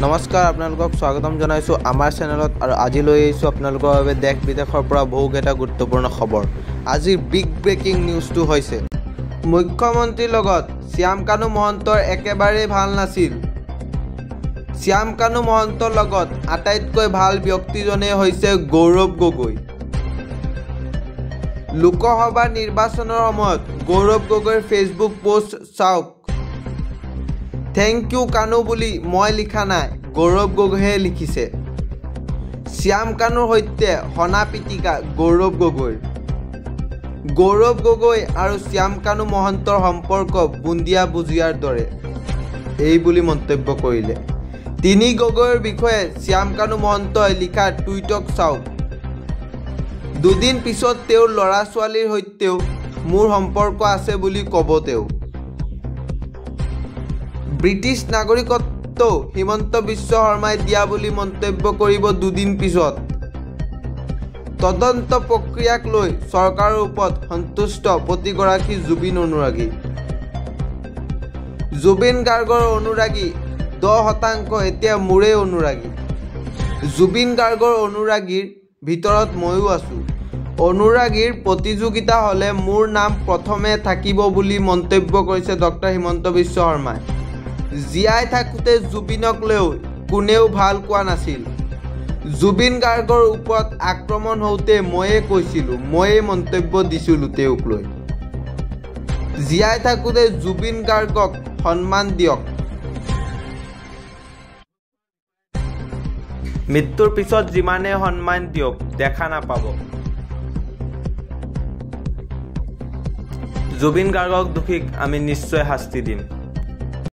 নমস্কাৰ আপোনালোকক স্বাগতম জনাইছো আমাৰ চেনেলত আৰু আজি লৈ আহিছো আপোনালোকৰ বাবে দেশ বিদেশৰ পৰা বহুকেইটা গুৰুত্বপূৰ্ণ খবৰ। আজিৰ বিগ ব্ৰেকিং নিউজটো হৈছে মুখ্যমন্ত্ৰীৰ লগত শ্যাম কানু মহন্তৰ একেবাৰে ভাল নাছিল। শ্যাম কানু মহন্তৰ লগত আটাইতকৈ ভাল ব্যক্তিজনে হৈছে গৌৰৱ গগৈ। লোকসভা নিৰ্বাচনৰ সময়ত গৌৰৱ গগৈৰ ফেচবুক পোষ্ট চাওক। থেংক ইউ কানু বুলি মই লিখা নাই, গৌৰৱ গগৈয়ে লিখিছে। শ্যাম কানুৰ সৈতে হনা পিটিকা গৌৰৱ গগৈৰ। গৌৰৱ গগৈ আৰু শ্যাম কানু মহন্তৰ সম্পৰ্ক বুন্দিয়া ভুজিয়াৰ দৰে, এই বুলি মন্তব্য কৰিলে। তিনি গগৈৰ বিষয়ে শ্যাম কানু মহন্তই লিখা টুইটক চাওক। দুদিন পিছত তেওঁৰ ল'ৰা ছোৱালীৰ সৈতেও মোৰ সম্পৰ্ক আছে বুলি ক'ব তেওঁ। ব্ৰিটিছ নাগৰিকত্ব হিমন্ত বিশ্ব শৰ্মাই দিয়া বুলি মন্তব্য কৰিব দুদিন পিছত। তদন্ত প্ৰক্ৰিয়াক লৈ চৰকাৰৰ ওপৰত সন্তুষ্ট প্ৰতিগৰাকী জুবিন অনুৰাগী। জুবিন গাৰ্গৰ অনুৰাগী 10% এতিয়া মোৰে অনুৰাগী। জুবিন গাৰ্গৰ অনুৰাগীৰ ভিতৰত ময়ো আছোঁ। অনুৰাগীৰ প্ৰতিযোগিতা হ'লে মোৰ নাম প্ৰথমে থাকিব বুলি মন্তব্য কৰিছে ডক্টৰ হিমন্ত বিশ্ব শৰ্মাই। জীয়াই থাকোঁতে জুবিনক লৈ কোনেও ভাল কোৱা নাছিল। জুবিন গাৰ্গৰ ওপৰত আক্ৰমণ হওঁতে ময়ে কৈছিলোঁ, ময়ে মন্তব্য দিছিলোঁ তেওঁক লৈ। জীয়াই থাকোঁতে জুবিন গাৰ্গক সন্মান দিয়ক। মৃত্যুৰ পিছত যিমানে সন্মান দিয়ক দেখা নাপাব। জুবিন গাৰ্গক দোষীক আমি নিশ্চয় শাস্তি দিম।